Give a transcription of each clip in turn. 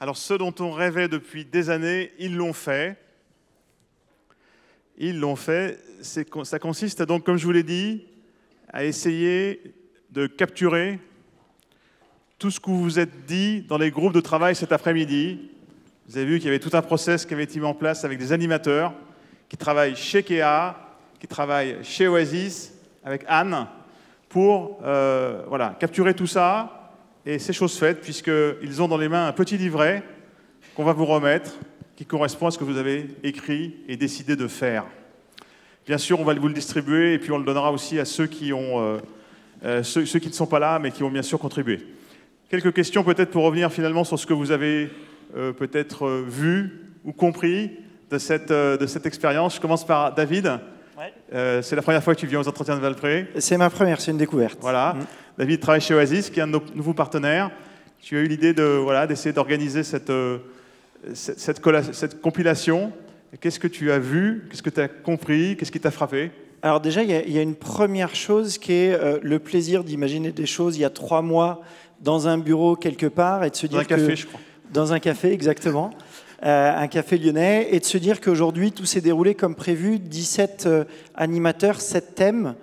Alors, ce dont on rêvait depuis des années, ils l'ont fait. Ils l'ont fait. Ça consiste donc, comme je vous l'ai dit, à essayer de capturer tout ce que vous vous êtes dit dans les groupes de travail cet après-midi. Vous avez vu qu'il y avait tout un process qui avait été mis en place avec des animateurs qui travaillent chez Kea, qui travaillent chez Oasis, avec Anne, pour voilà, capturer tout ça. Et c'est chose faite, puisqu'ils ont dans les mains un petit livret qu'on va vous remettre, qui correspond à ce que vous avez écrit et décidé de faire. Bien sûr, on va vous le distribuer, et puis on le donnera aussi à ceux qui ne sont pas là, mais qui ont bien sûr contribué. Quelques questions peut-être pour revenir finalement sur ce que vous avez peut-être vu ou compris de cette expérience. Je commence par David. Ouais. C'est la première fois que tu viens aux entretiens de Valpré. C'est ma première, c'est une découverte. Voilà. David travaille chez Oasis, qui est un de nos nouveaux partenaires. Tu as eu l'idée d'essayer d'organiser cette compilation. Qu'est-ce que tu as vu? Qu'est-ce que tu as compris? Qu'est-ce qui t'a frappé? Alors déjà, il y a une première chose qui est le plaisir d'imaginer des choses il y a 3 mois dans un bureau quelque part et de se dire dans un café, je crois. Dans un café, exactement. Un café lyonnais, et de se dire qu'aujourd'hui, tout s'est déroulé comme prévu, 17 animateurs, 7 thèmes,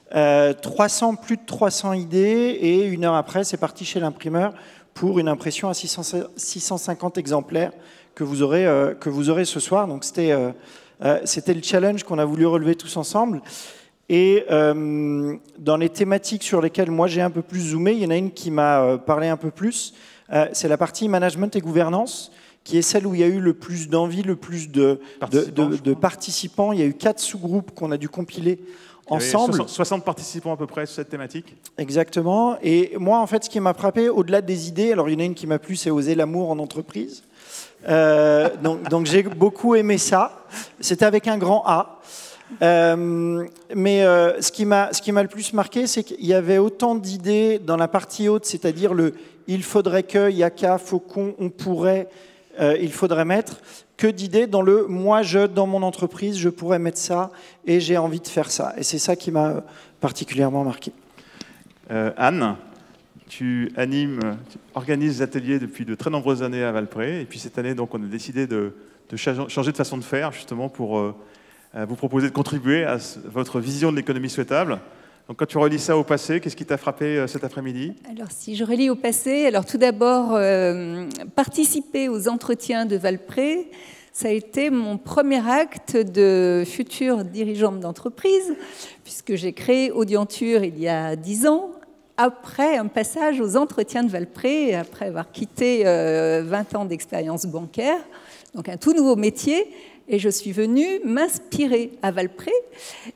plus de 300 idées, et 1 heure après, c'est parti chez l'imprimeur pour une impression à 650 exemplaires que vous aurez ce soir. Donc c'était le challenge qu'on a voulu relever tous ensemble. Et dans les thématiques sur lesquelles moi j'ai un peu plus zoomé, il y en a une qui m'a parlé un peu plus, c'est la partie management et gouvernance, qui est celle où il y a eu le plus d'envie, le plus de participants. Il y a eu 4 sous-groupes qu'on a dû compiler ensemble. 60 participants à peu près sur cette thématique. Exactement. Et moi, en fait, ce qui m'a frappé, au-delà des idées, alors il y en a une qui m'a plu, c'est oser l'amour en entreprise. Donc j'ai beaucoup aimé ça. C'était avec un grand A. Mais ce qui m'a le plus marqué, c'est qu'il y avait autant d'idées dans la partie haute, c'est-à-dire le « il faudrait que »,« yaka »,« faut qu'on »,« on pourrait », il faudrait mettre, que d'idées dans le « moi, dans mon entreprise, je pourrais mettre ça et j'ai envie de faire ça ». Et c'est ça qui m'a particulièrement marqué. Anne, tu organises des ateliers depuis de très nombreuses années à Valpré. Et puis cette année, donc, on a décidé de changer de façon de faire, justement, pour vous proposer de contribuer à votre vision de l'économie souhaitable. Donc, quand tu relis ça au passé, qu'est-ce qui t'a frappé cet après-midi? Alors, si je relis au passé, alors tout d'abord, participer aux entretiens de Valpré, ça a été mon premier acte de futur dirigeante d'entreprise, puisque j'ai créé Audienture il y a 10 ans, après un passage aux entretiens de Valpré, après avoir quitté 20 ans d'expérience bancaire, donc un tout nouveau métier. Et je suis venue m'inspirer à Valpré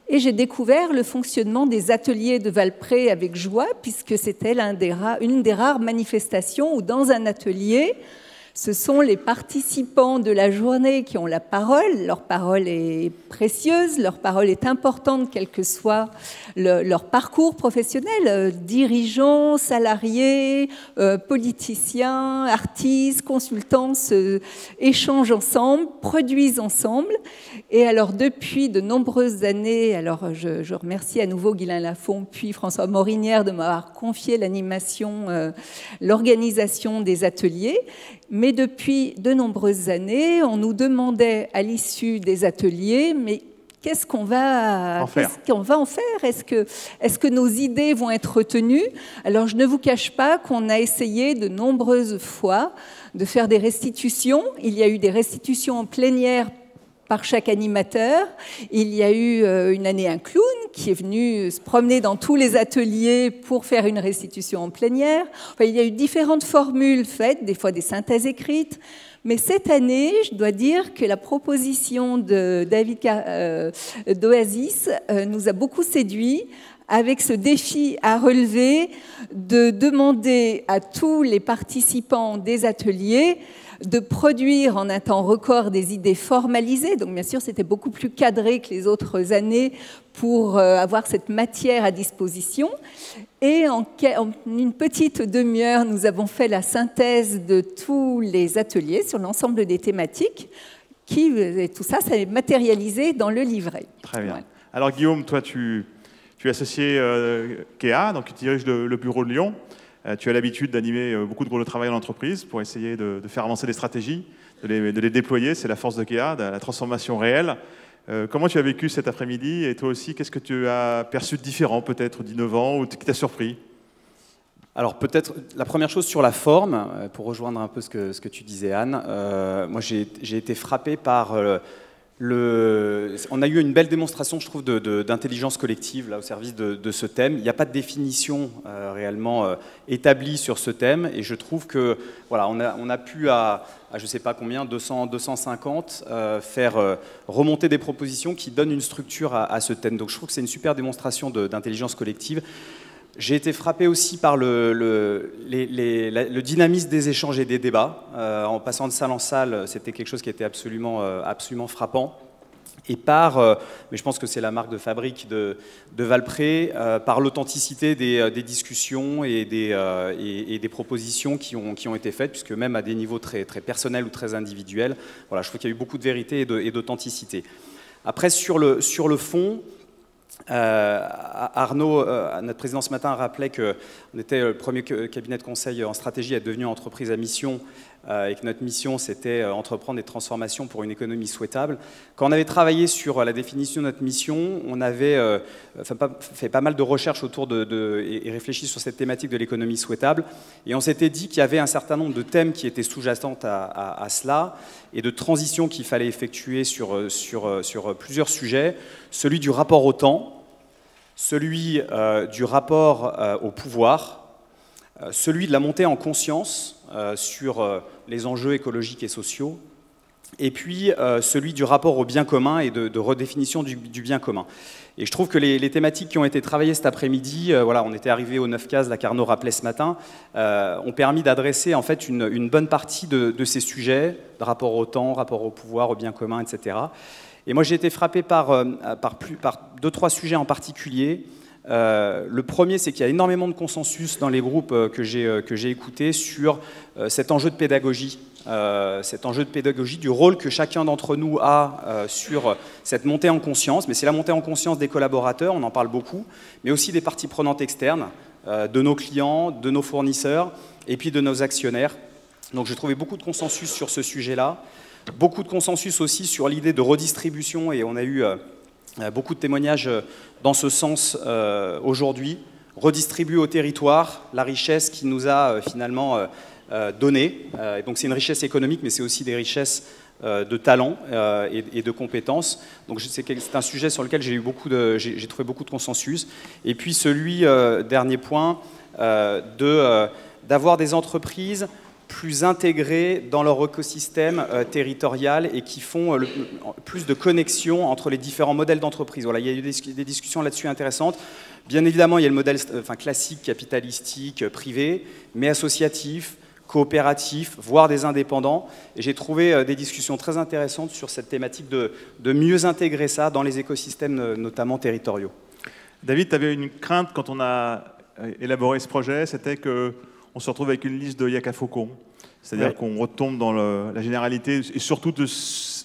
et j'ai découvert le fonctionnement des ateliers de Valpré avec joie, puisque c'était une des rares manifestations où dans un atelier, ce sont les participants de la journée qui ont la parole. Leur parole est précieuse, leur parole est importante, quel que soit leur parcours professionnel. Dirigeants, salariés, politiciens, artistes, consultants échangent ensemble, produisent ensemble. Et alors, depuis de nombreuses années, alors je remercie à nouveau Guylain Lafont puis François Morinière de m'avoir confié l'animation, l'organisation des ateliers. Mais depuis de nombreuses années, on nous demandait à l'issue des ateliers, mais qu'est-ce qu'on va en faire? Est-ce que nos idées vont être retenues? Alors, je ne vous cache pas qu'on a essayé de nombreuses fois de faire des restitutions. Il y a eu des restitutions en plénière par chaque animateur. Il y a eu une année un clown qui est venu se promener dans tous les ateliers pour faire une restitution en plénière. Enfin, il y a eu différentes formules faites, des fois des synthèses écrites. Mais cette année, je dois dire que la proposition de David d'Oasis nous a beaucoup séduit, avec ce défi à relever de demander à tous les participants des ateliers de produire en un temps record des idées formalisées. Donc bien sûr, c'était beaucoup plus cadré que les autres années pour avoir cette matière à disposition. Et en une petite demi-heure, nous avons fait la synthèse de tous les ateliers sur l'ensemble des thématiques. Et tout ça, ça est matérialisé dans le livret. Très bien. Ouais. Alors Guillaume, toi, tu es associé Kea, donc tu diriges le bureau de Lyon. Tu as l'habitude d'animer beaucoup de groupes de travail en entreprise pour essayer de faire avancer des stratégies, de les déployer. C'est la force de Kea, de la transformation réelle. Comment tu as vécu cet après-midi? Et toi aussi, qu'est-ce que tu as perçu de différent, peut-être d'innovant, ou qui t'a surpris? Alors peut-être la première chose sur la forme, pour rejoindre un peu ce que tu disais Anne, moi j'ai été frappé par on a eu une belle démonstration, je trouve, d'intelligence collective là, au service de ce thème. Il n'y a pas de définition réellement établie sur ce thème, et je trouve que voilà, on a pu à je ne sais pas combien, 200, 250, faire remonter des propositions qui donnent une structure à ce thème. Donc je trouve que c'est une super démonstration d'intelligence collective. J'ai été frappé aussi par le dynamisme des échanges et des débats. En passant de salle en salle, c'était quelque chose qui était absolument frappant. Et mais je pense que c'est la marque de fabrique de Valpré, par l'authenticité des discussions et des propositions qui ont été faites, puisque même à des niveaux très, très personnels ou très individuels, voilà, je trouve qu'il y a eu beaucoup de vérité et d'authenticité. Après, sur le fond, Arnaud, notre président ce matin, rappelait qu'on était le premier cabinet de conseil en stratégie à être devenu entreprise à mission, et que notre mission c'était entreprendre des transformations pour une économie souhaitable. Quand on avait travaillé sur la définition de notre mission, on avait fait pas mal de recherches autour et réfléchi sur cette thématique de l'économie souhaitable, et on s'était dit qu'il y avait un certain nombre de thèmes qui étaient sous-jacentes à cela, et de transitions qu'il fallait effectuer sur plusieurs sujets. Celui du rapport au temps, celui du rapport au pouvoir, celui de la montée en conscience sur les enjeux écologiques et sociaux, et puis celui du rapport au bien commun et de redéfinition du bien commun. Et je trouve que les thématiques qui ont été travaillées cet après-midi, voilà, on était arrivé aux 9 cases, là, qu'Arnaud rappelait ce matin, ont permis d'adresser en fait une bonne partie de ces sujets, de rapport au temps, rapport au pouvoir, au bien commun, etc. Et moi j'ai été frappé par 2-3 sujets en particulier. Le premier, c'est qu'il y a énormément de consensus dans les groupes que j'ai écoutés sur cet enjeu de pédagogie. Du rôle que chacun d'entre nous a sur cette montée en conscience. Mais c'est la montée en conscience des collaborateurs, on en parle beaucoup, mais aussi des parties prenantes externes, de nos clients, de nos fournisseurs, et puis de nos actionnaires. Donc j'ai trouvé beaucoup de consensus sur ce sujet-là. Beaucoup de consensus aussi sur l'idée de redistribution, et on a eu beaucoup de témoignages dans ce sens aujourd'hui. Redistribuer au territoire la richesse qui nous a finalement donnée. Donc c'est une richesse économique, mais c'est aussi des richesses de talent et de compétences. Donc c'est un sujet sur lequel j'ai trouvé beaucoup de consensus. Et puis celui, dernier point, d'avoir des entreprises plus intégrées dans leur écosystème territorial et qui font plus de connexion entre les différents modèles d'entreprise. Voilà, il y a eu des discussions là-dessus intéressantes. Bien évidemment, il y a le modèle classique, capitalistique, privé, mais associatif, coopératif, voire des indépendants. Et j'ai trouvé des discussions très intéressantes sur cette thématique de mieux intégrer ça dans les écosystèmes, notamment territoriaux. David, tu avais une crainte quand on a élaboré ce projet, c'était qu'on se retrouve avec une liste de Yaka Faucon. C'est-à-dire ouais, qu'on retombe dans la généralité, et surtout de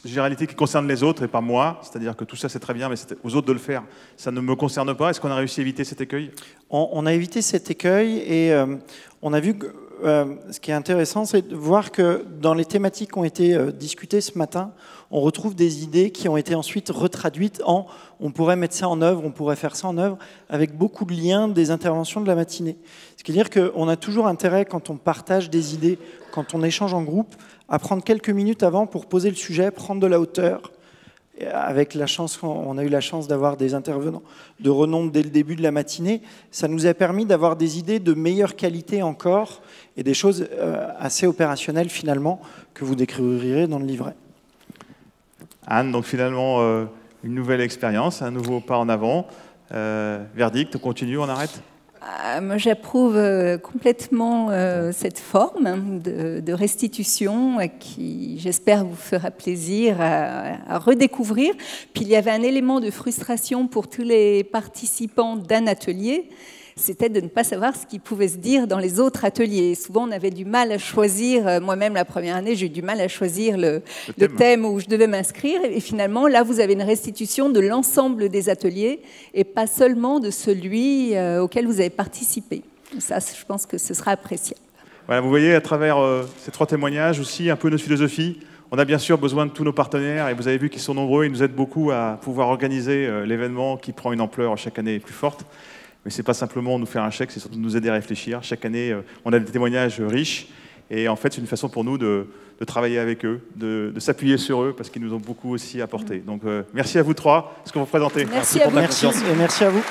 généralité qui concerne les autres et pas moi. C'est-à-dire que tout ça, c'est très bien, mais c'est aux autres de le faire. Ça ne me concerne pas. Est-ce qu'on a réussi à éviter cet écueil? On a évité cet écueil et on a vu que ce qui est intéressant, c'est de voir que dans les thématiques qui ont été discutées ce matin, on retrouve des idées qui ont été ensuite retraduites en « on pourrait mettre ça en œuvre, on pourrait faire ça en œuvre », avec beaucoup de liens des interventions de la matinée. Ce qui veut dire qu'on a toujours intérêt, quand on partage des idées, quand on échange en groupe, à prendre quelques minutes avant pour poser le sujet, prendre de la hauteur. Avec la chance, on a eu la chance d'avoir des intervenants de renom dès le début de la matinée. Ça nous a permis d'avoir des idées de meilleure qualité encore et des choses assez opérationnelles finalement que vous découvrirez dans le livret. Anne, donc finalement une nouvelle expérience, un nouveau pas en avant. Verdict, on continue, on arrête? Moi, j'approuve complètement cette forme de restitution qui, j'espère, vous fera plaisir à redécouvrir. Puis il y avait un élément de frustration pour tous les participants d'un atelier, c'était de ne pas savoir ce qui pouvait se dire dans les autres ateliers. Souvent, on avait du mal à choisir. Moi-même, la première année, j'ai eu du mal à choisir le thème où je devais m'inscrire. Et finalement, là, vous avez une restitution de l'ensemble des ateliers et pas seulement de celui auquel vous avez participé. Ça, je pense que ce sera appréciable. Voilà, vous voyez à travers ces 3 témoignages aussi un peu notre philosophie. On a bien sûr besoin de tous nos partenaires et vous avez vu qu'ils sont nombreux, ils nous aident beaucoup à pouvoir organiser l'événement qui prend une ampleur chaque année plus forte. Mais ce n'est pas simplement nous faire un chèque, c'est surtout nous aider à réfléchir. Chaque année, on a des témoignages riches et en fait, c'est une façon pour nous de travailler avec eux, de s'appuyer sur eux parce qu'ils nous ont beaucoup aussi apporté. Donc merci à vous 3, ce que vous présentez. Merci à vous. Merci, et merci à vous.